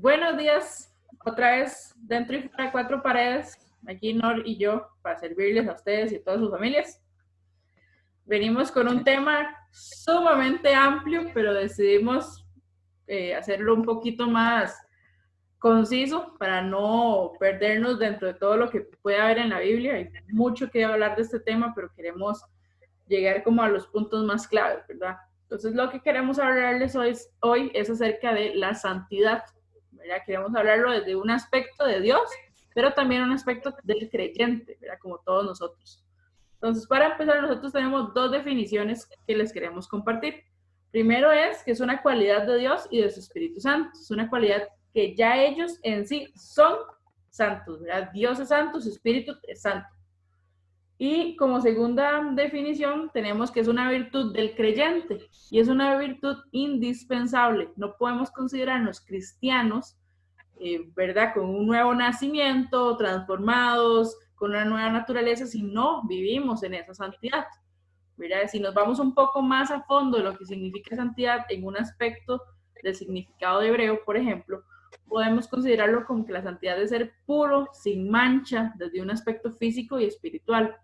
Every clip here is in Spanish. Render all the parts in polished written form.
Buenos días, otra vez dentro y fuera de cuatro paredes, aquí Nor y yo, para servirles a ustedes y a todas sus familias. Venimos con un tema sumamente amplio, pero decidimos hacerlo un poquito más conciso para no perdernos dentro de todo lo que puede haber en la Biblia. Hay mucho que hablar de este tema, pero queremos llegar como a los puntos más claves, ¿verdad? Entonces lo que queremos hablarles hoy es acerca de la santidad, ¿verdad? Queremos hablarlo desde un aspecto de Dios, pero también un aspecto del creyente, ¿verdad? Como todos nosotros. Entonces, para empezar, nosotros tenemos dos definiciones que les queremos compartir. Primero es que es una cualidad de Dios y de su Espíritu Santo. Es una cualidad que ya ellos en sí son santos, ¿verdad? Dios es santo, su Espíritu es santo. Y como segunda definición tenemos que es una virtud del creyente y es una virtud indispensable. No podemos considerarnos cristianos, ¿verdad? Con un nuevo nacimiento, transformados, con una nueva naturaleza, si no vivimos en esa santidad, ¿verdad? Si nos vamos un poco más a fondo de lo que significa santidad en un aspecto del significado de hebreo, por ejemplo, podemos considerarlo como que la santidad de ser puro, sin mancha, desde un aspecto físico y espiritual,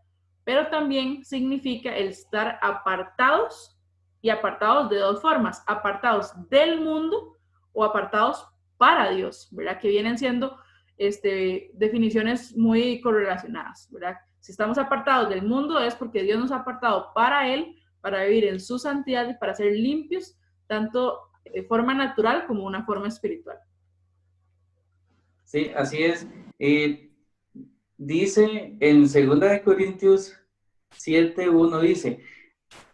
pero también significa el estar apartados y apartados de dos formas, apartados del mundo o apartados para Dios, ¿verdad? Que vienen siendo definiciones muy correlacionadas, ¿verdad? Si estamos apartados del mundo es porque Dios nos ha apartado para Él, para vivir en su santidad y para ser limpios, tanto de forma natural como una forma espiritual. Sí, así es. Dice en 2 Corintios 7:1 dice,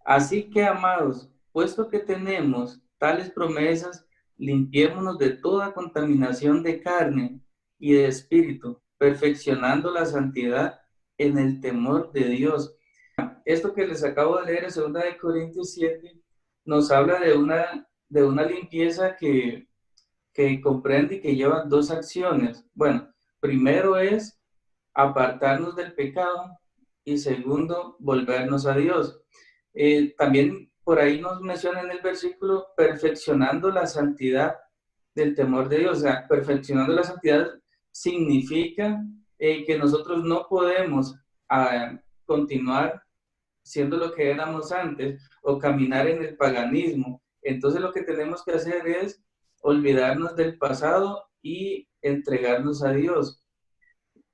así que amados, puesto que tenemos tales promesas, limpiémonos de toda contaminación de carne y de espíritu, perfeccionando la santidad en el temor de Dios. Esto que les acabo de leer en 2 Corintios 7 nos habla de una limpieza que comprende y que lleva dos acciones. Bueno, primero es apartarnos del pecado y segundo, volvernos a Dios. También por ahí nos menciona en el versículo perfeccionando la santidad del temor de Dios. O sea, perfeccionando la santidad significa que nosotros no podemos continuar siendo lo que éramos antes o caminar en el paganismo. Entonces lo que tenemos que hacer es olvidarnos del pasado y entregarnos a Dios.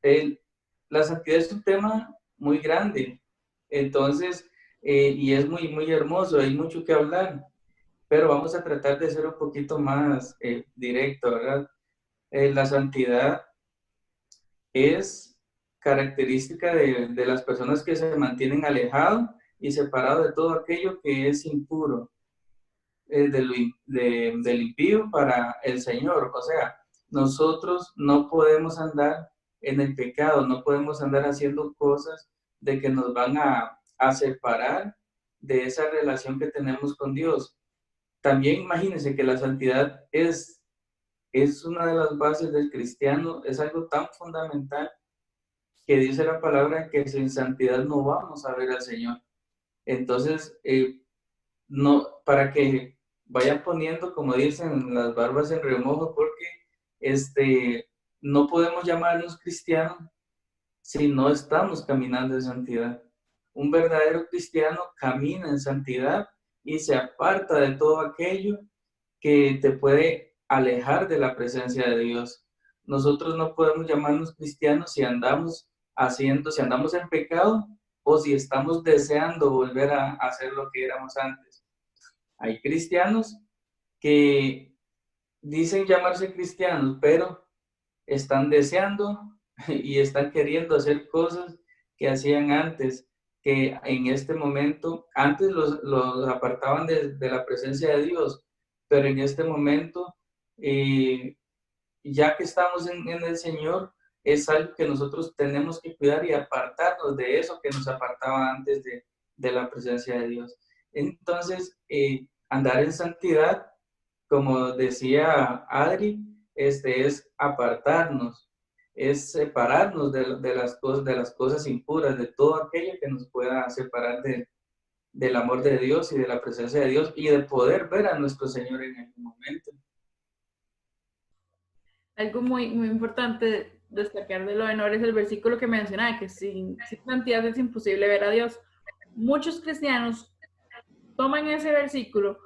El, la santidad es un tema muy grande, entonces, y es muy, muy hermoso, hay mucho que hablar, pero vamos a tratar de ser un poquito más directo, ¿verdad? La santidad es característica de las personas que se mantienen alejados y separados de todo aquello que es impuro, del impío para el Señor. O sea, nosotros no podemos andar en el pecado, no podemos andar haciendo cosas de que nos van a separar de esa relación que tenemos con Dios. También imagínense que la santidad es una de las bases del cristiano, es algo tan fundamental que dice la palabra que sin santidad no vamos a ver al Señor. Entonces, no, para que vayan poniendo, como dicen, las barbas en remojo, porque no podemos llamarnos cristianos si no estamos caminando en santidad. Un verdadero cristiano camina en santidad y se aparta de todo aquello que te puede alejar de la presencia de Dios. Nosotros no podemos llamarnos cristianos si andamos en pecado o si estamos deseando volver a hacer lo que éramos antes. Hay cristianos que dicen llamarse cristianos, pero están deseando y están queriendo hacer cosas que hacían antes, que en este momento, antes los apartaban de la presencia de Dios, pero en este momento, ya que estamos en el Señor, es algo que nosotros tenemos que cuidar y apartarnos de eso que nos apartaba antes de la presencia de Dios. Entonces, andar en santidad, como decía Adri, es apartarnos, es separarnos de las cosas impuras, de todo aquello que nos pueda separar del amor de Dios y de la presencia de Dios y de poder ver a nuestro Señor en el momento. Algo muy importante destacar de lo de Nor es el versículo que mencionaba, que sin santidad es imposible ver a Dios. Muchos cristianos toman ese versículo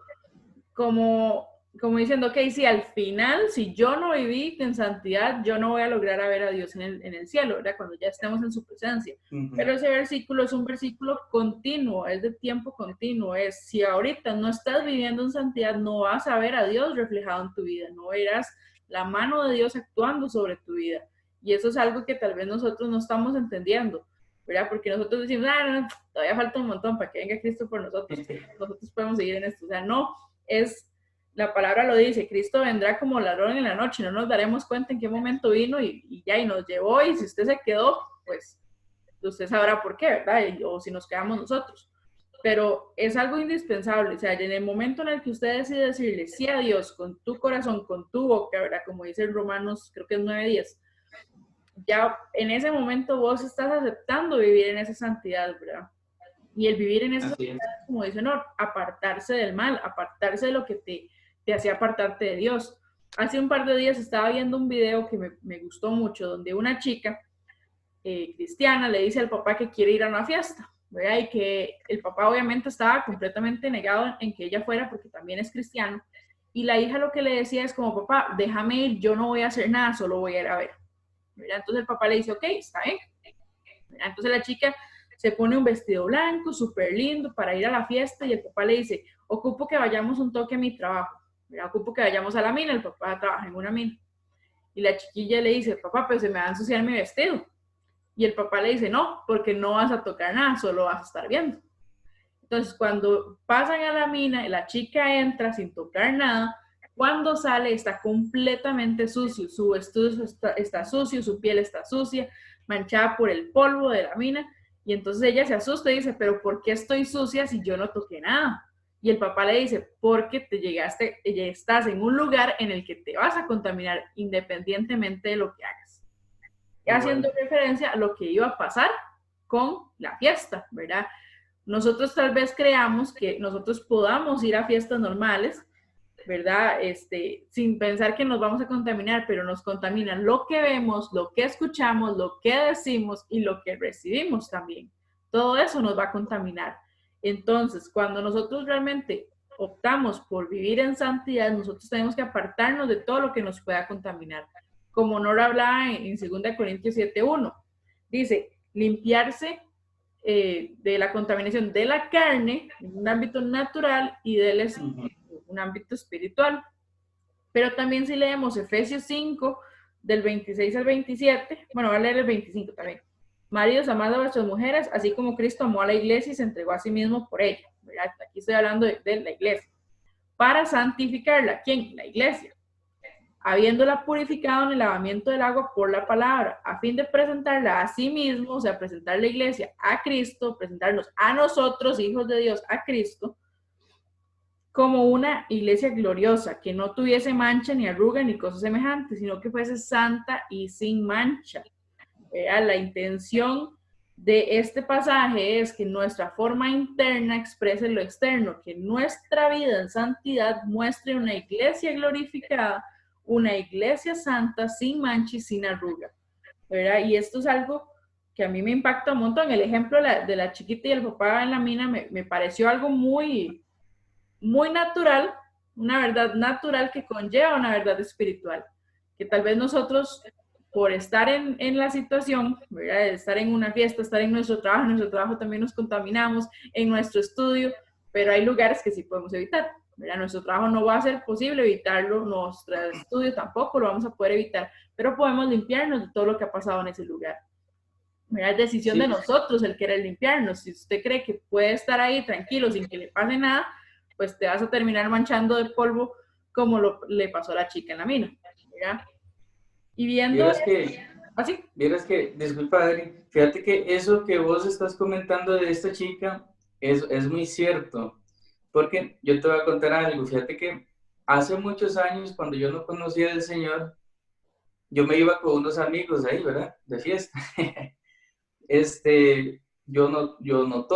como, como diciendo, ok, si al final, si yo no viví en santidad, yo no voy a lograr a ver a Dios en el cielo, ¿verdad? Cuando ya estemos en su presencia. Pero ese versículo es un versículo continuo, es de tiempo continuo, es si ahorita no estás viviendo en santidad, no vas a ver a Dios reflejado en tu vida, no verás la mano de Dios actuando sobre tu vida. Y eso es algo que tal vez nosotros no estamos entendiendo, ¿verdad? Porque nosotros decimos, no, todavía falta un montón para que venga Cristo por nosotros, nosotros podemos seguir en esto. O sea, no, es, la palabra lo dice, Cristo vendrá como ladrón en la noche, no nos daremos cuenta en qué momento vino y ya, y nos llevó, y si usted se quedó, pues usted sabrá por qué, ¿verdad? O si nos quedamos nosotros. Pero es algo indispensable, o sea, en el momento en el que usted decide decirle sí a Dios con tu corazón, con tu boca, ¿verdad? Como dice en Romanos, creo que es 9:10, ya en ese momento vos estás aceptando vivir en esa santidad, ¿verdad? Y el vivir en esa santidad, como dice Honor, apartarse del mal, apartarse de lo que te hacía apartarte de Dios. Hace un par de días estaba viendo un video que me gustó mucho, donde una chica cristiana le dice al papá que quiere ir a una fiesta, ¿verdad? Y que el papá obviamente estaba completamente negado en que ella fuera porque también es cristiano. Y la hija lo que le decía es como, papá, déjame ir, yo no voy a hacer nada, solo voy a ir a ver. ¿Verdad? Entonces el papá le dice, ok, está bien. ¿Verdad? Entonces la chica se pone un vestido blanco, súper lindo, para ir a la fiesta y el papá le dice, ocupo que vayamos un toque a mi trabajo, ¿verdad? Ocupo que vayamos a la mina, el papá trabaja en una mina. Y la chiquilla le dice, papá, pues se me va a ensuciar mi vestido. Y el papá le dice, no, porque no vas a tocar nada, solo vas a estar viendo. Entonces, cuando pasan a la mina, la chica entra sin tocar nada, cuando sale está completamente sucio, su vestido está sucio, su piel está sucia, manchada por el polvo de la mina, y entonces ella se asusta y dice, pero ¿por qué estoy sucia si yo no toqué nada? Y el papá le dice, porque estás en un lugar en el que te vas a contaminar independientemente de lo que hagas. Haciendo referencia a lo que iba a pasar con la fiesta, ¿verdad? Nosotros tal vez creamos que nosotros podamos ir a fiestas normales, ¿verdad? Sin pensar que nos vamos a contaminar, pero nos contaminan lo que vemos, lo que escuchamos, lo que decimos y lo que recibimos también. Todo eso nos va a contaminar. Entonces, cuando nosotros realmente optamos por vivir en santidad, nosotros tenemos que apartarnos de todo lo que nos pueda contaminar. Como Nora hablaba en 2 Corintios 7:1, dice, limpiarse de la contaminación de la carne, en un ámbito natural, y del espíritu, un ámbito espiritual. Pero también si leemos Efesios 5, del 26 al 27, bueno, voy a leer el 25 también. Maridos, amad a vuestras mujeres, así como Cristo amó a la iglesia y se entregó a sí mismo por ella. ¿Verdad? Aquí estoy hablando de la iglesia. Para santificarla. ¿Quién? La iglesia, habiéndola purificado en el lavamiento del agua por la palabra, a fin de presentarla a sí mismo, o sea, presentar la iglesia a Cristo, presentarnos a nosotros, hijos de Dios, a Cristo, como una iglesia gloriosa, que no tuviese mancha ni arruga ni cosas semejantes, sino que fuese santa y sin mancha. La intención de este pasaje es que nuestra forma interna exprese lo externo, que nuestra vida en santidad muestre una iglesia glorificada, una iglesia santa, sin mancha y sin arruga, ¿verdad? Y esto es algo que a mí me impacta un montón. El ejemplo de la chiquita y el papá en la mina me pareció algo muy, muy natural, una verdad natural que conlleva una verdad espiritual, que tal vez nosotros, por estar en la situación, ¿verdad? Estar en una fiesta, estar en nuestro trabajo también nos contaminamos, en nuestro estudio, pero hay lugares que sí podemos evitar. ¿Verdad? Nuestro trabajo no va a ser posible evitarlo, nuestro estudio tampoco lo vamos a poder evitar, pero podemos limpiarnos de todo lo que ha pasado en ese lugar. ¿Verdad? Es decisión de nosotros el querer limpiarnos. Si usted cree que puede estar ahí tranquilo sin que le pase nada, pues te vas a terminar manchando de polvo como le pasó a la chica en la mina. ¿Verdad? Y viendo... Vieras que, disculpa Adri, fíjate que eso que vos estás comentando de esta chica es muy cierto. Porque yo te voy a contar algo, fíjate que hace muchos años, cuando yo no conocía al Señor, yo me iba con unos amigos ahí, ¿verdad? De fiesta. Yo no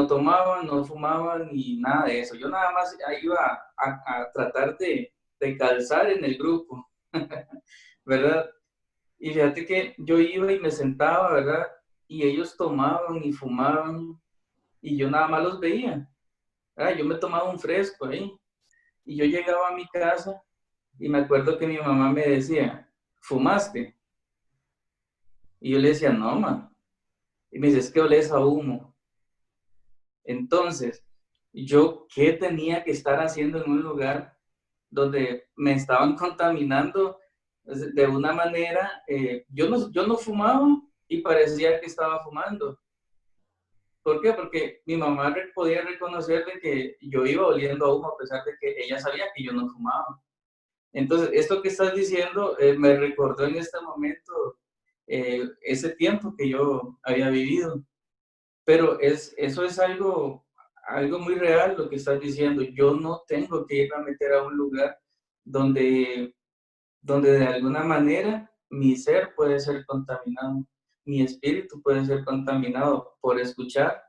tomaba, no fumaba, ni nada de eso. Yo nada más iba a tratar de calzar en el grupo. ¿verdad? Y fíjate que yo iba y me sentaba, ¿verdad? Y ellos tomaban y fumaban y yo nada más los veía. Yo me tomaba un fresco ahí y yo llegaba a mi casa y me acuerdo que mi mamá me decía, ¿fumaste? Y yo le decía, no, ma. Y me dice, es que olés a humo. Entonces, ¿yo qué tenía que estar haciendo en un lugar donde me estaban contaminando de una manera? Yo no fumaba y parecía que estaba fumando. ¿Por qué? Porque mi mamá podía reconocer de que yo iba oliendo a humo a pesar de que ella sabía que yo no fumaba. Entonces, esto que estás diciendo me recordó en este momento ese tiempo que yo había vivido. Pero eso es algo muy real lo que estás diciendo. Yo no tengo que irme a meter a un lugar donde, donde de alguna manera mi ser puede ser contaminado, mi espíritu puede ser contaminado por escuchar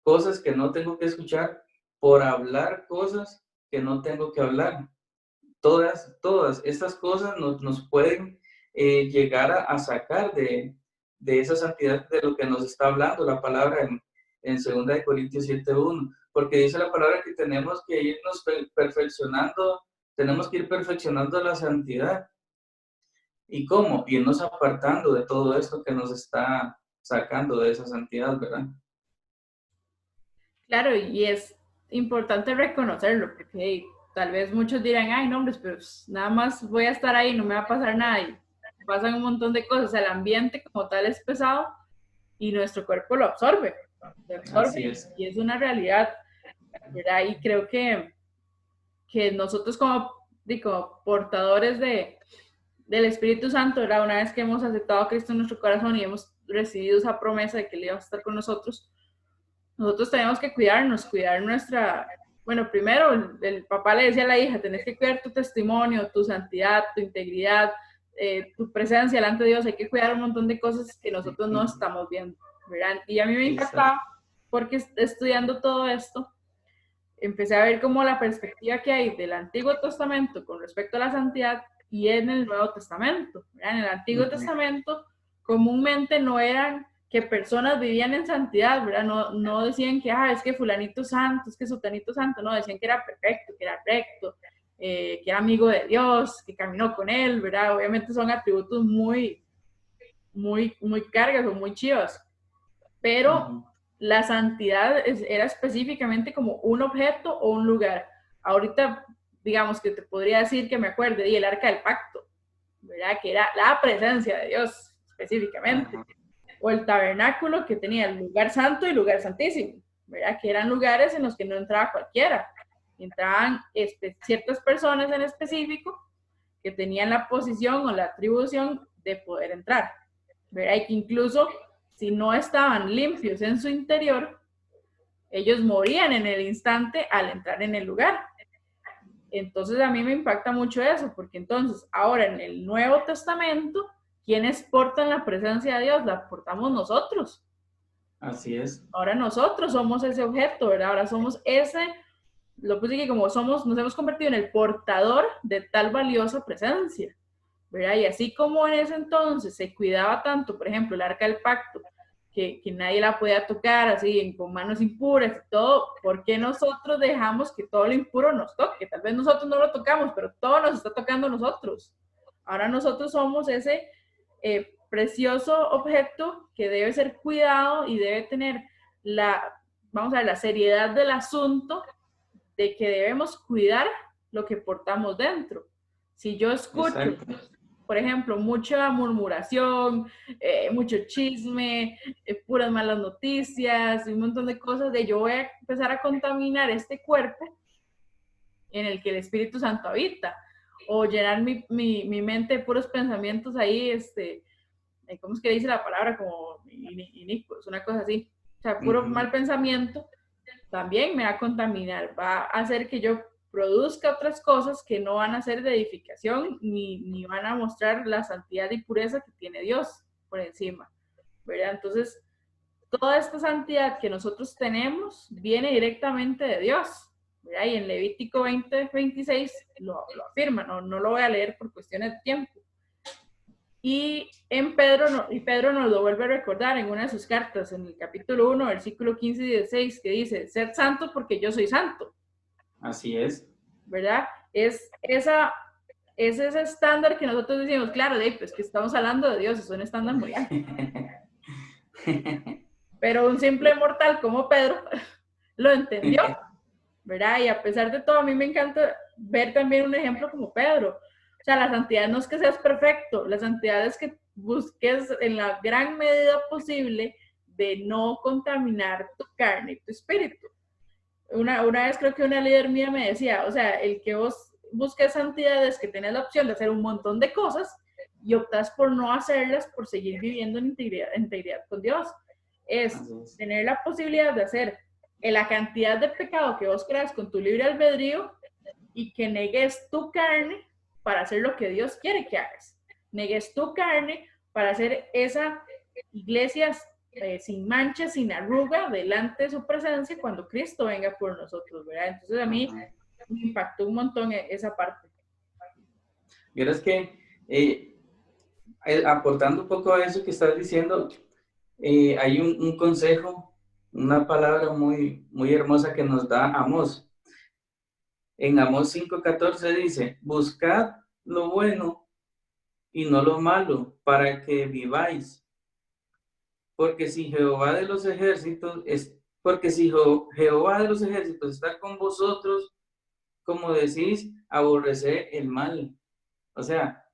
cosas que no tengo que escuchar, por hablar cosas que no tengo que hablar. Todas estas cosas nos pueden llegar a sacar de esa santidad de lo que nos está hablando la palabra en 2 Corintios 7:1, porque dice la palabra que tenemos que irnos perfeccionando, tenemos que ir perfeccionando la santidad. ¿Y cómo? Irnos apartando de todo esto que nos está sacando de esa santidad, ¿verdad? Claro, y es importante reconocerlo, porque hey, tal vez muchos dirán, ay, no, hombre, pero nada más voy a estar ahí, no me va a pasar nada, y pasan un montón de cosas, el ambiente como tal es pesado y nuestro cuerpo lo Así absorbe, es. y es una realidad, ¿verdad? Y creo que nosotros como portadores del Espíritu Santo, ¿verdad? Una vez que hemos aceptado a Cristo en nuestro corazón y hemos recibido esa promesa de que Él iba a estar con nosotros tenemos que cuidarnos, cuidar nuestra, bueno, primero el papá le decía a la hija, tenés que cuidar tu testimonio, tu santidad, tu integridad, tu presencia delante de Dios, hay que cuidar un montón de cosas que nosotros no estamos viendo, ¿verdad? Y a mí me Exacto. impactaba porque estudiando todo esto, empecé a ver como la perspectiva que hay del Antiguo Testamento con respecto a la santidad y en el Nuevo Testamento. ¿Verdad? En el Antiguo Testamento comúnmente no eran que personas vivían en santidad, ¿verdad? No decían que, es que fulanito santo, es que sutanito santo, no, decían que era perfecto, que era recto, que era amigo de Dios, que caminó con él, ¿verdad? Obviamente son atributos muy cargas o muy chivas, pero la santidad era específicamente como un objeto o un lugar. Ahorita, digamos que te podría decir que me acuerde y el arca del pacto, ¿verdad? Que era la presencia de Dios específicamente. Ajá. O el tabernáculo que tenía el lugar santo y lugar santísimo, ¿verdad? Que eran lugares en los que no entraba cualquiera. Entraban ciertas personas en específico que tenían la posición o la atribución de poder entrar, ¿verdad? Y que incluso si no estaban limpios en su interior, ellos morían en el instante al entrar en el lugar. Entonces a mí me impacta mucho eso, porque entonces ahora en el Nuevo Testamento, ¿quiénes portan la presencia de Dios? La portamos nosotros. Así es. Ahora nosotros somos ese objeto, ¿verdad? Ahora somos lo puse que como somos, nos hemos convertido en el portador de tal valiosa presencia, ¿verdad? Y así como en ese entonces se cuidaba tanto, por ejemplo, el arca del pacto, que nadie la podía tocar así con manos impuras y todo, ¿por qué nosotros dejamos que todo lo impuro nos toque? Tal vez nosotros no lo tocamos, pero todo nos está tocando a nosotros. Ahora nosotros somos ese precioso objeto que debe ser cuidado y debe tener vamos a ver, la seriedad del asunto de que debemos cuidar lo que portamos dentro. Si yo escucho, Exacto. por ejemplo, mucha murmuración, mucho chisme, puras malas noticias, un montón de cosas, yo voy a empezar a contaminar este cuerpo en el que el Espíritu Santo habita, o llenar mi mente de puros pensamientos ahí, ¿cómo es que dice la palabra? Como inicuos, una cosa así. O sea, puro mal pensamiento, también me va a contaminar, va a hacer que yo produzca otras cosas que no van a ser de edificación ni van a mostrar la santidad y pureza que tiene Dios por encima, ¿verdad? Entonces, toda esta santidad que nosotros tenemos viene directamente de Dios, ¿verdad? Y en Levítico 20:26 lo afirma, no lo voy a leer por cuestiones de tiempo, Y Pedro nos lo vuelve a recordar en una de sus cartas, en el capítulo 1, versículo 15 y 16, que dice, sed santo porque yo soy santo. Así es. ¿Verdad? Es ese estándar que nosotros decimos, claro, pues que estamos hablando de Dios, es un estándar muy alto. Pero un simple mortal como Pedro lo entendió, ¿verdad? Y a pesar de todo, a mí me encanta ver también un ejemplo como Pedro. O sea, la santidad no es que seas perfecto, la santidad es que busques en la gran medida posible de no contaminar tu carne y tu espíritu. Una vez creo que una líder mía me decía, o sea, el que vos busques santidad es que tenés la opción de hacer un montón de cosas y optas por no hacerlas por seguir viviendo en integridad con Dios. Es tener la posibilidad de hacer la cantidad de pecado que vos creas con tu libre albedrío y que negues tu carne para hacer lo que Dios quiere que hagas. Negues tu carne para hacer esa iglesia sin mancha, sin arruga, delante de su presencia cuando Cristo venga por nosotros, ¿verdad? Entonces a mí me impactó un montón esa parte. Vieras que, aportando un poco a eso que estás diciendo, hay un consejo, una palabra muy, muy hermosa que nos da Amós. En Amós 5:14 dice, buscad lo bueno y no lo malo, para que viváis. Porque si Jehová de los ejércitos está con vosotros, como decís, aborrecer el mal. O sea,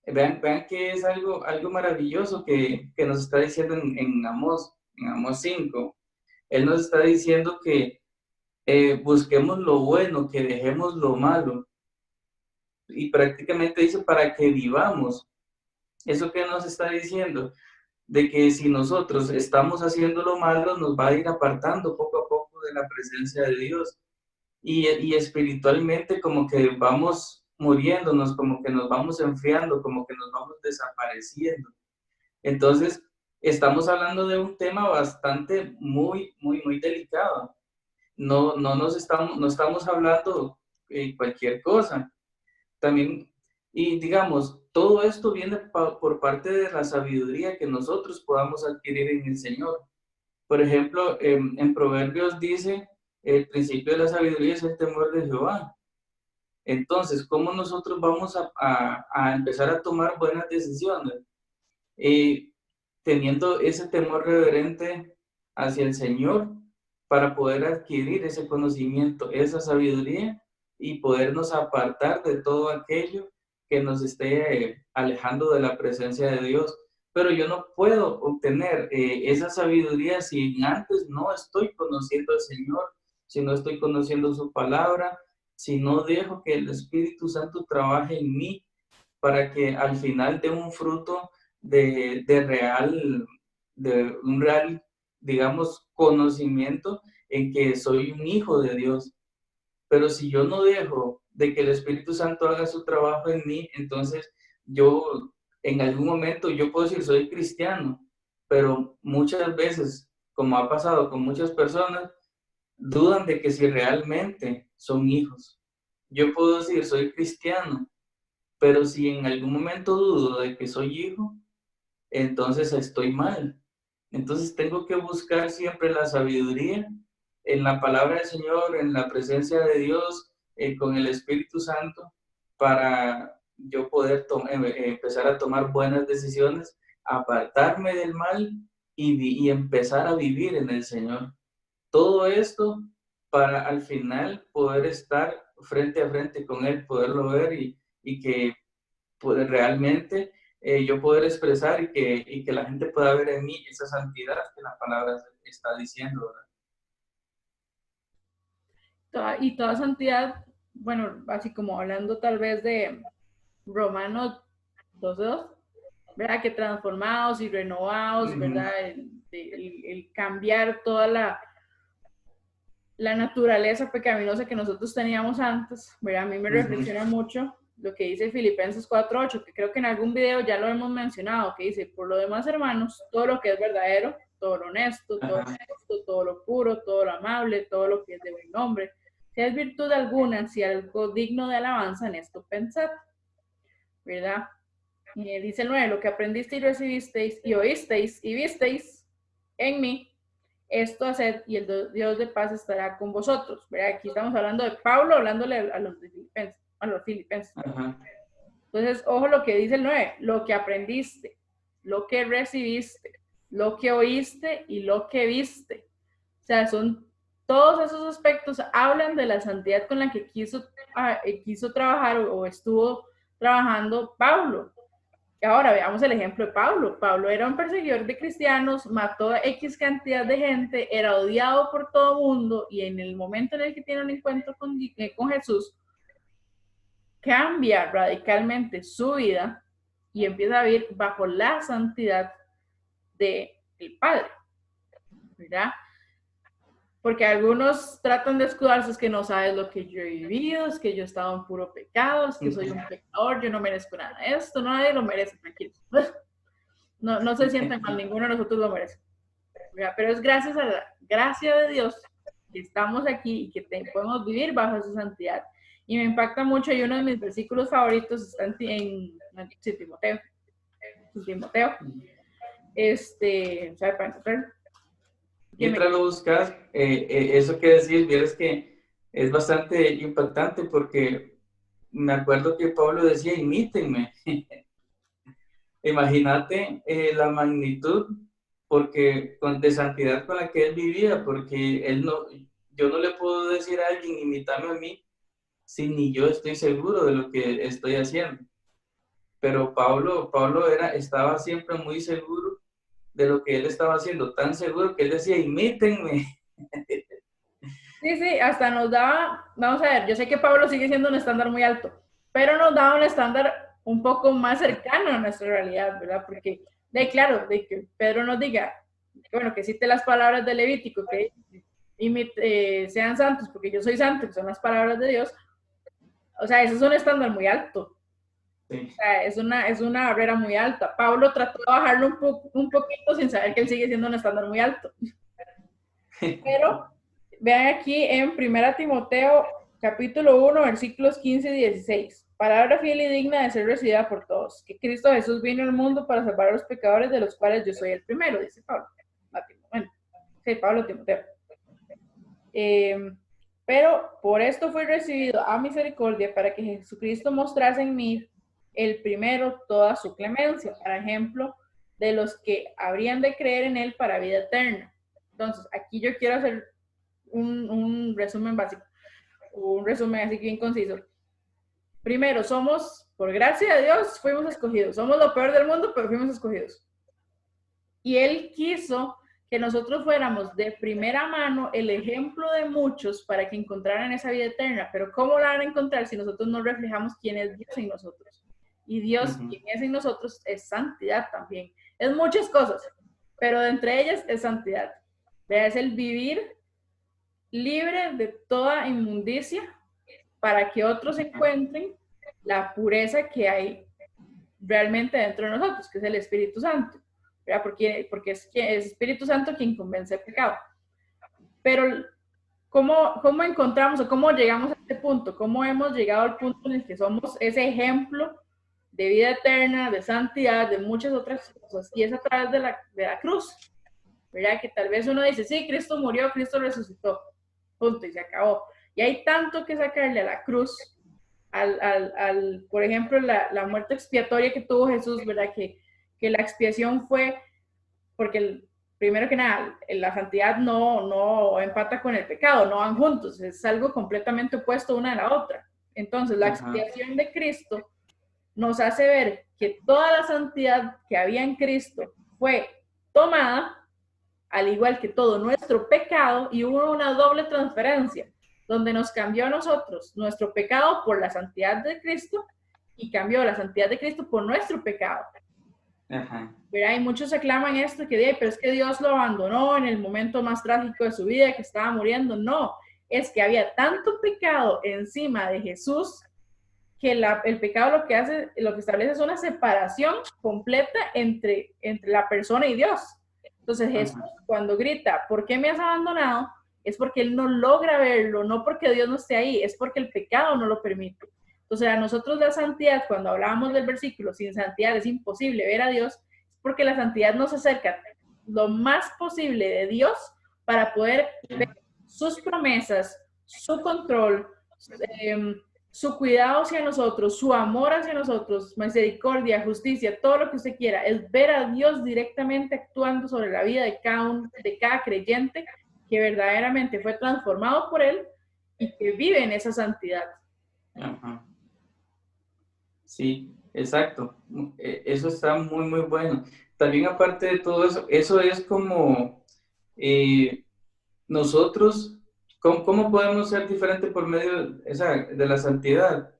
vean que es algo maravilloso que nos está diciendo en Amós 5. Él nos está diciendo que busquemos lo bueno, que dejemos lo malo. Y prácticamente dice para que vivamos. ¿Eso qué nos está diciendo? De que si nosotros estamos haciendo lo malo, nos va a ir apartando poco a poco de la presencia de Dios. Y espiritualmente como que vamos muriéndonos, como que nos vamos enfriando, como que nos vamos desapareciendo. Entonces, estamos hablando de un tema bastante muy, muy, muy delicado. No estamos hablando cualquier cosa. También, y digamos, todo esto viene por parte de la sabiduría que nosotros podamos adquirir en el Señor. Por ejemplo, en Proverbios dice, el principio de la sabiduría es el temor de Jehová. Entonces, ¿cómo nosotros vamos a empezar a tomar buenas decisiones? Teniendo ese temor reverente hacia el Señor para poder adquirir ese conocimiento, esa sabiduría y podernos apartar de todo aquello que nos esté alejando de la presencia de Dios. Pero yo no puedo obtener esa sabiduría si antes no estoy conociendo al Señor, si no estoy conociendo su palabra, si no dejo que el Espíritu Santo trabaje en mí para que al final dé un fruto de un real, digamos, conocimiento en que soy un hijo de Dios. Pero si yo no dejo de que el Espíritu Santo haga su trabajo en mí, entonces yo en algún momento yo puedo decir soy cristiano, pero muchas veces, como ha pasado con muchas personas, dudan de que si realmente son hijos. Yo puedo decir soy cristiano, pero si en algún momento dudo de que soy hijo, entonces estoy mal. Entonces tengo que buscar siempre la sabiduría en la palabra del Señor, en la presencia de Dios, con el Espíritu Santo, para yo poder empezar a tomar buenas decisiones, apartarme del mal y empezar a vivir en el Señor. Todo esto para al final poder estar frente a frente con Él, poderlo ver y que realmente yo poder expresar y que la gente pueda ver en mí esa santidad que la palabra está diciendo, ¿verdad? Y toda santidad, bueno, así como hablando tal vez de Romanos 12:2, ¿verdad? Que transformados y renovados, ¿verdad? El cambiar toda la naturaleza pecaminosa que nosotros teníamos antes, ¿verdad? A mí me reflexiona mucho lo que dice Filipenses 4:8, que creo que en algún video ya lo hemos mencionado, que dice, por lo demás, hermanos, todo lo que es verdadero, todo lo honesto, todo lo justo, todo lo puro, todo lo amable, todo lo que es de buen nombre, si es virtud alguna, si algo digno de alabanza, en esto pensad, ¿verdad? Y dice el 9, lo que aprendiste y recibisteis y oísteis y visteis en mí, esto haced y el Dios de paz estará con vosotros. ¿Verdad? Aquí estamos hablando de Pablo, hablándole a los filipenses. Ajá. Entonces, ojo lo que dice el 9, lo que aprendiste, lo que recibiste, lo que oíste y lo que viste. O sea, son todos esos aspectos, hablan de la santidad con la que quiso trabajar o estuvo trabajando Pablo. Y ahora veamos el ejemplo de Pablo. Pablo era un perseguidor de cristianos, mató a X cantidad de gente, era odiado por todo el mundo y en el momento en el que tiene un encuentro con Jesús, cambia radicalmente su vida y empieza a vivir bajo la santidad del Padre, ¿verdad? Porque algunos tratan de escudarse, es que no sabes lo que yo he vivido, es que yo he estado en puro pecado, es que soy un pecador, yo no merezco nada de esto, nadie lo merece, tranquilo. No se sientan mal, ninguno de nosotros lo merece. ¿Verdad? Pero es gracias a la gracia de Dios que estamos aquí y que podemos vivir bajo su santidad. Y me impacta mucho, y uno de mis versículos favoritos está en Timoteo. ¿Sabe para encontrar? Mientras lo buscas, eso que decir, vieras que es bastante impactante porque me acuerdo que Pablo decía, imítenme. Imagínate la magnitud porque de santidad con la que él vivía, porque yo no le puedo decir a alguien, imítame a mí, si ni yo estoy seguro de lo que estoy haciendo. Pero Pablo estaba siempre muy seguro de lo que él estaba haciendo, tan seguro que él decía, imítenme. Sí, hasta nos daba, vamos a ver, yo sé que Pablo sigue siendo un estándar muy alto, pero nos daba un estándar un poco más cercano a nuestra realidad, ¿verdad? Porque, claro, de que Pedro nos diga, bueno, que cite las palabras de Levítico, que sean santos, porque yo soy santo, que son las palabras de Dios, o sea, eso es un estándar muy alto. Sí. O sea, es una barrera muy alta. Pablo trató de bajarlo un poquito sin saber que él sigue siendo un estándar muy alto. Pero vean aquí en 1 Timoteo capítulo 1, versículos 15 y 16. Palabra fiel y digna de ser recibida por todos. Que Cristo Jesús vino al mundo para salvar a los pecadores, de los cuales yo soy el primero, dice Pablo. Bueno, sí, Pablo Timoteo. Pero por esto fui recibido a misericordia para que Jesucristo mostrase en mí el primero toda su clemencia, por ejemplo, de los que habrían de creer en él para vida eterna. Entonces, aquí yo quiero hacer un resumen básico, un resumen así bien conciso. Primero, somos, por gracia de Dios, fuimos escogidos. Somos lo peor del mundo, pero fuimos escogidos. Y Él quiso que nosotros fuéramos de primera mano el ejemplo de muchos para que encontraran esa vida eterna. Pero ¿cómo la van a encontrar si nosotros no reflejamos quién es Dios en nosotros? Y Dios, quien es en nosotros, es santidad también. Es muchas cosas, pero de entre ellas es santidad. Es el vivir libre de toda inmundicia para que otros encuentren la pureza que hay realmente dentro de nosotros, que es el Espíritu Santo, ¿verdad? Porque es Espíritu Santo quien convence el pecado. Pero ¿cómo encontramos o cómo llegamos a este punto? ¿Cómo hemos llegado al punto en el que somos ese ejemplo de vida eterna, de santidad, de muchas otras cosas? Y es a través de la cruz, ¿verdad? Que tal vez uno dice, sí, Cristo murió, Cristo resucitó, punto, y se acabó. Y hay tanto que sacarle a la cruz, por ejemplo, la muerte expiatoria que tuvo Jesús, ¿verdad? Que la expiación fue porque, primero que nada, la santidad no empata con el pecado, no van juntos, es algo completamente opuesto una a la otra. Entonces, la expiación de Cristo nos hace ver que toda la santidad que había en Cristo fue tomada, al igual que todo nuestro pecado, y hubo una doble transferencia, donde nos cambió a nosotros nuestro pecado por la santidad de Cristo y cambió la santidad de Cristo por nuestro pecado. ¿Verdad? Y muchos aclaman esto, pero es que Dios lo abandonó en el momento más trágico de su vida, que estaba muriendo. No, es que había tanto pecado encima de Jesús que el pecado lo que establece es una separación completa entre la persona y Dios. Entonces Jesús, cuando grita, ¿por qué me has abandonado? Es porque él no logra verlo, no porque Dios no esté ahí, es porque el pecado no lo permite. Entonces, a nosotros la santidad, cuando hablábamos del versículo, sin santidad es imposible ver a Dios, porque la santidad nos acerca lo más posible de Dios para poder ver sus promesas, su control, su cuidado hacia nosotros, su amor hacia nosotros, misericordia, justicia, todo lo que usted quiera, es ver a Dios directamente actuando sobre la vida de cada creyente que verdaderamente fue transformado por Él y que vive en esa santidad. Ajá. Sí, exacto. Eso está muy, muy bueno. También aparte de todo eso, eso es como nosotros, ¿cómo podemos ser diferentes por medio de la santidad?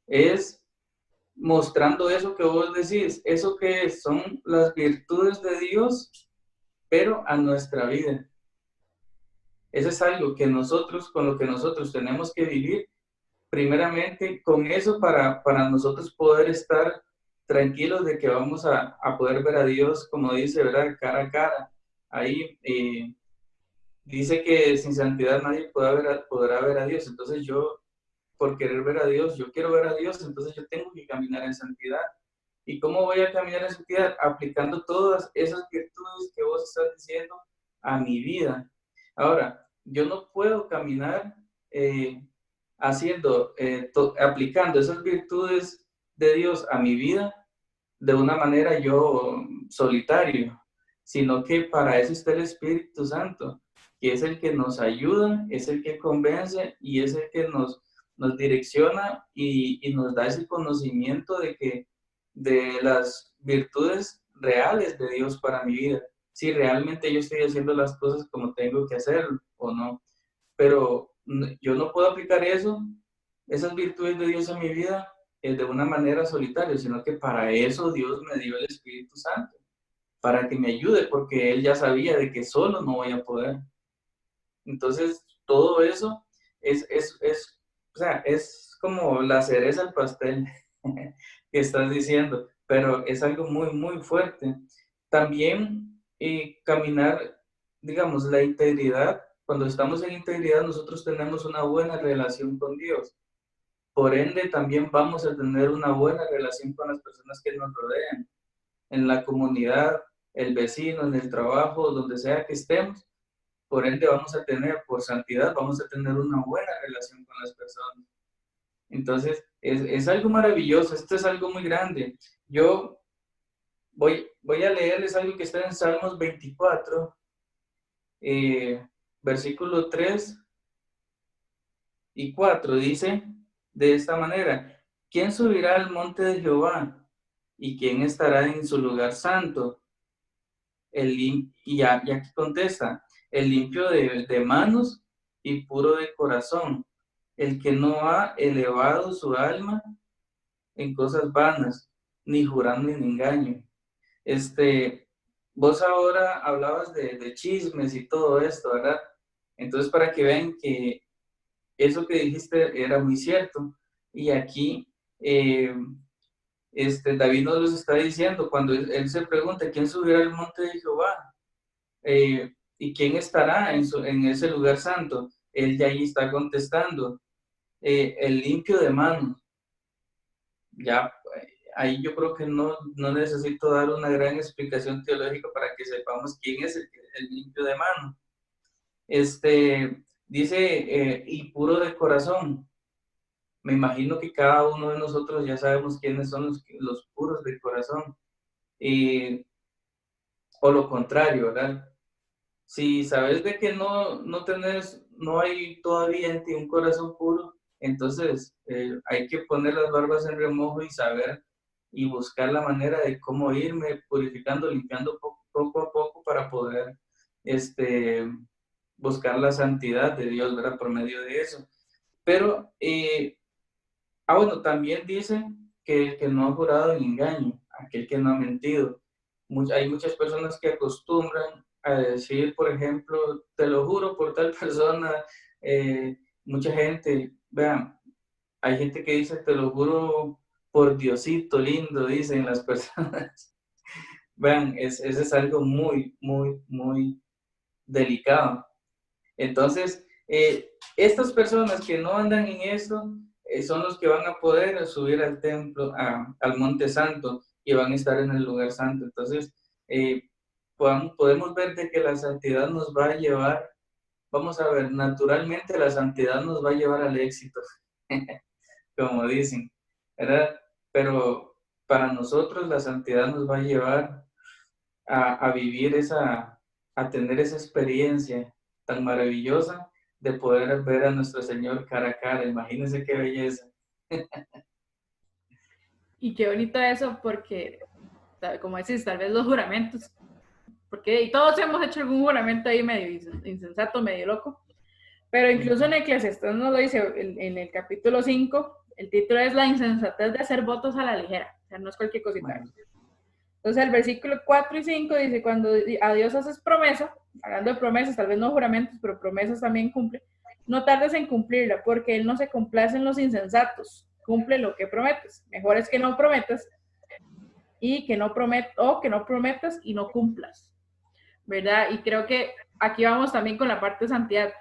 Es mostrando eso que vos decís, eso que son las virtudes de Dios, pero a nuestra vida. Eso es algo que nosotros, con lo que nosotros tenemos que vivir, primeramente con eso para nosotros poder estar tranquilos de que vamos a poder ver a Dios, como dice, ¿verdad? Cara a cara. Ahí dice que sin santidad nadie podrá ver a Dios. Entonces yo, por querer ver a Dios, yo quiero ver a Dios, entonces yo tengo que caminar en santidad. ¿Y cómo voy a caminar en santidad? Aplicando todas esas virtudes que vos estás diciendo a mi vida. Ahora, yo no puedo caminar aplicando esas virtudes de Dios a mi vida de una manera yo solitario, sino que para eso está el Espíritu Santo, que es el que nos ayuda, es el que convence y es el que nos direcciona y nos da ese conocimiento de las virtudes reales de Dios para mi vida, si realmente yo estoy haciendo las cosas como tengo que hacer o no. Pero yo no puedo aplicar esas virtudes de Dios en mi vida de una manera solitaria, sino que para eso Dios me dio el Espíritu Santo, para que me ayude, porque Él ya sabía de que solo no voy a poder. Entonces, todo eso o sea, es como la cereza al pastel que estás diciendo, pero es algo muy, muy fuerte. También caminar, digamos, la integridad. Cuando estamos en integridad, nosotros tenemos una buena relación con Dios. Por ende, también vamos a tener una buena relación con las personas que nos rodean, en la comunidad, el vecino, en el trabajo, donde sea que estemos. Por ende, por santidad, vamos a tener una buena relación con las personas. Entonces, es algo maravilloso, esto es algo muy grande. Yo voy a leerles algo que está en Salmos 24, versículo 3 y 4, dice de esta manera: ¿quién subirá al monte de Jehová? ¿Y quién estará en su lugar santo? Y aquí contesta: el limpio de manos y puro de corazón, el que no ha elevado su alma en cosas vanas, ni jurando en engaño. Vos ahora hablabas de chismes y todo esto, ¿verdad? Entonces, para que vean que eso que dijiste era muy cierto. Y aquí David nos los está diciendo cuando él se pregunta quién subirá al monte de Jehová y quién estará en ese lugar santo. Él ya ahí está contestando, el limpio de manos. Ya, ahí yo creo que no necesito dar una gran explicación teológica para que sepamos quién es el limpio de manos. Dice, y puro de corazón. Me imagino que cada uno de nosotros ya sabemos quiénes son los puros de corazón. O lo contrario, ¿verdad? Si sabes de que no hay todavía en ti un corazón puro, entonces hay que poner las barbas en remojo y saber y buscar la manera de cómo irme purificando, limpiando poco a poco para poder buscar la santidad de Dios, ¿verdad? Por medio de eso. Pero, bueno, también dice que el que no ha jurado en engaño, aquel que no ha mentido. Hay muchas personas que acostumbran a decir, por ejemplo, te lo juro por tal persona. Mucha gente, vean, hay gente que dice, te lo juro por Diosito lindo, dicen las personas. Vean, eso es algo muy, muy, muy delicado. Entonces, estas personas que no andan en eso, son los que van a poder subir al templo, al monte santo, y van a estar en el lugar santo. Entonces, podemos ver de que la santidad nos va a llevar, vamos a ver, naturalmente la santidad nos va a llevar al éxito, como dicen, ¿verdad? Pero para nosotros la santidad nos va a llevar a vivir a tener esa experiencia tan maravillosa de poder ver a nuestro Señor cara a cara. Imagínense qué belleza. Y qué bonito eso, porque, como decís, tal vez los juramentos, porque todos hemos hecho algún juramento ahí medio insensato, medio loco, pero incluso en Eclesiastés nos lo dice, en el capítulo 5, el título es La insensatez de hacer votos a la ligera, o sea, no es cualquier cosita. Bueno. Entonces el versículo 4 y 5 dice, cuando a Dios haces promesa, hablando de promesas, tal vez no juramentos, pero promesas también cumple, no tardes en cumplirla, porque Él no se complace en los insensatos, cumple lo que prometes. Mejor es que no prometas y que no prometas y no cumplas, ¿verdad? Y creo que aquí vamos también con la parte de santidad.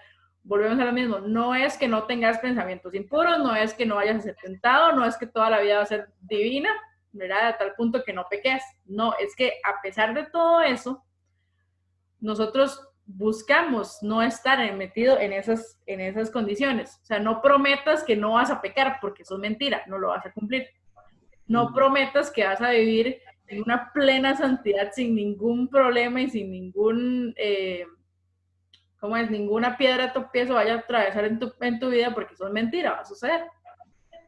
Volvemos a lo mismo, no es que no tengas pensamientos impuros, no es que no vayas a ser tentado, no es que toda la vida va a ser divina, ¿verdad? A tal punto que no peques. No, es que a pesar de todo eso, nosotros buscamos no estar metido en esas condiciones. O sea, no prometas que no vas a pecar, porque eso es mentira, no lo vas a cumplir. No prometas que vas a vivir en una plena santidad sin ningún problema y sin ningún, ninguna piedra de tropiezo vaya a atravesar en tu vida, porque eso es mentira, va a suceder,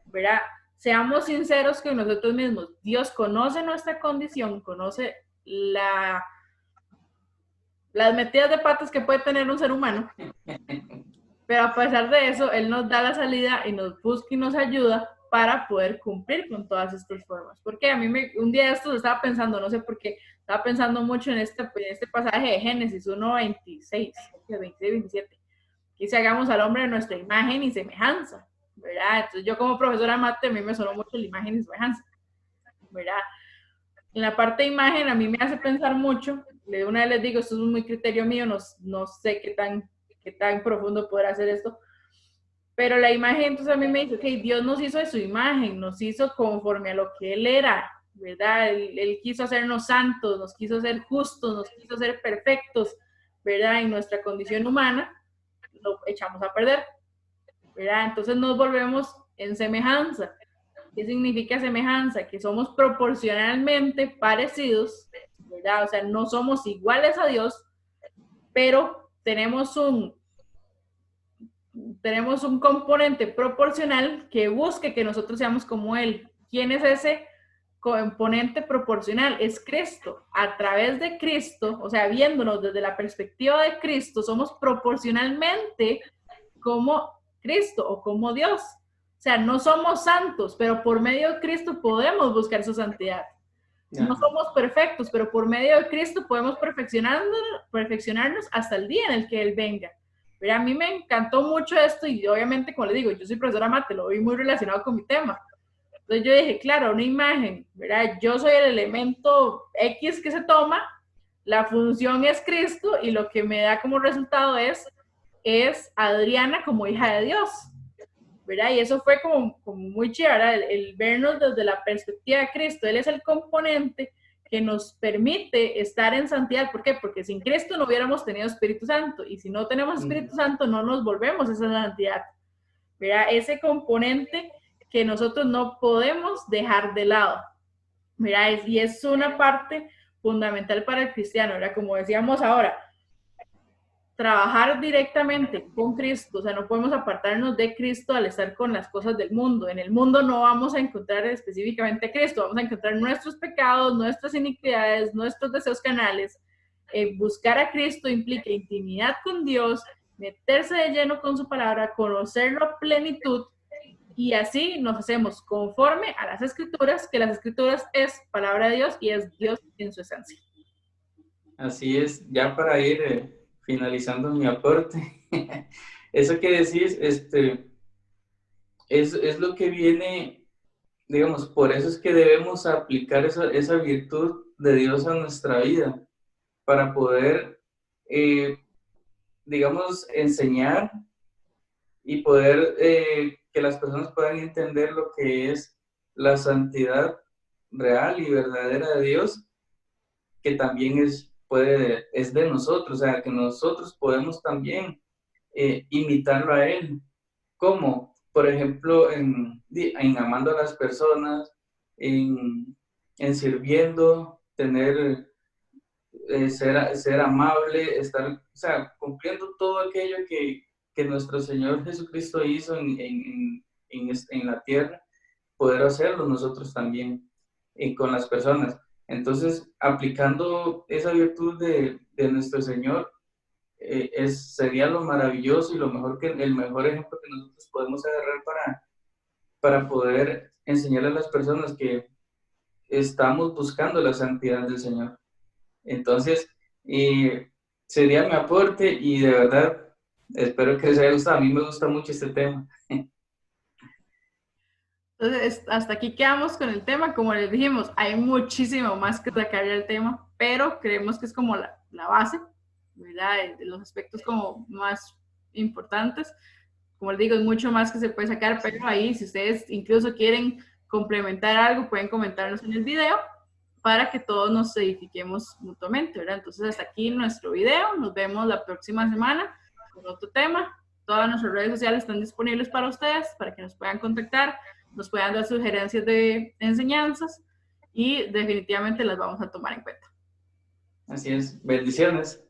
¿verdad? Seamos sinceros con nosotros mismos. Dios conoce nuestra condición, conoce las metidas de patas que puede tener un ser humano, pero a pesar de eso, Él nos da la salida y nos busca y nos ayuda para poder cumplir con todas estas formas. Porque a mí un día de estos estaba pensando, no sé por qué, estaba pensando mucho en este pasaje de Génesis 1:26, 26-27, que dice, hagamos al hombre de nuestra imagen y semejanza, ¿verdad? Entonces yo como profesora de mate, a mí me sonó mucho la imagen y semejanza, ¿verdad? En la parte de imagen a mí me hace pensar mucho, de una vez les digo, esto es muy criterio mío, no sé qué tan profundo poder hacer esto, pero la imagen entonces a mí me dice, ok, Dios nos hizo de su imagen, nos hizo conforme a lo que Él era, ¿verdad? Él quiso hacernos santos, nos quiso hacer justos, nos quiso hacer perfectos, ¿verdad? En nuestra condición humana lo echamos a perder, ¿verdad? Entonces nos volvemos en semejanza. ¿Qué significa semejanza? Que somos proporcionalmente parecidos, ¿verdad? O sea, no somos iguales a Dios, pero tenemos un componente proporcional que busque que nosotros seamos como Él. ¿Quién es ese componente proporcional? Es Cristo. A través de Cristo, o sea, viéndonos desde la perspectiva de Cristo, somos proporcionalmente como Cristo o como Dios. O sea, no somos santos, pero por medio de Cristo podemos buscar su santidad. No somos perfectos, pero por medio de Cristo podemos perfeccionarnos hasta el día en el que Él venga. Pero a mí me encantó mucho esto y obviamente, como les digo, yo soy profesora de mate, lo vi muy relacionado con mi tema. Entonces yo dije, claro, una imagen, ¿verdad? Yo soy el elemento X que se toma, la función es Cristo y lo que me da como resultado es Adriana como hija de Dios, ¿verdad? Y eso fue como muy chévere, ¿verdad? El vernos desde la perspectiva de Cristo. Él es el componente que nos permite estar en santidad. ¿Por qué? Porque sin Cristo no hubiéramos tenido Espíritu Santo, y si no tenemos Espíritu Santo no nos volvemos a esa santidad, ¿verdad? Ese componente que nosotros no podemos dejar de lado, ¿verdad? Y es una parte fundamental para el cristiano, ¿verdad? Como decíamos ahora, trabajar directamente con Cristo, o sea, no podemos apartarnos de Cristo al estar con las cosas del mundo. En el mundo no vamos a encontrar específicamente a Cristo, vamos a encontrar nuestros pecados, nuestras iniquidades, nuestros deseos canales. Buscar a Cristo implica intimidad con Dios, meterse de lleno con su palabra, conocerlo a plenitud, y así nos hacemos conforme a las Escrituras, que las Escrituras es palabra de Dios y es Dios en su esencia. Así es, ya para ir finalizando mi aporte, eso que decís, es lo que viene, digamos, por eso es que debemos aplicar esa virtud de Dios a nuestra vida, para poder, digamos, enseñar y poder que las personas puedan entender lo que es la santidad real y verdadera de Dios, que también es de nosotros, o sea, que nosotros podemos también imitarlo a Él. ¿Cómo? Por ejemplo, en amando a las personas, en sirviendo, ser amable, estar, o sea, cumpliendo todo aquello que nuestro Señor Jesucristo hizo en la tierra, poder hacerlo nosotros también con las personas. Entonces, aplicando esa virtud de nuestro Señor, sería lo maravilloso y el mejor ejemplo que nosotros podemos agarrar para poder enseñarle a las personas que estamos buscando la santidad del Señor. Entonces, sería mi aporte y de verdad espero que les haya gustado. A mí me gusta mucho este tema. Entonces, hasta aquí quedamos con el tema. Como les dijimos, hay muchísimo más que sacarle al tema, pero creemos que es como la base, ¿verdad? De los aspectos como más importantes. Como les digo, es mucho más que se puede sacar, pero ahí, si ustedes incluso quieren complementar algo, pueden comentarnos en el video para que todos nos edifiquemos mutuamente, ¿verdad? Entonces, hasta aquí nuestro video. Nos vemos la próxima semana con otro tema. Todas nuestras redes sociales están disponibles para ustedes, para que nos puedan contactar, nos puedan dar sugerencias de enseñanzas y definitivamente las vamos a tomar en cuenta. Así es. Bendiciones.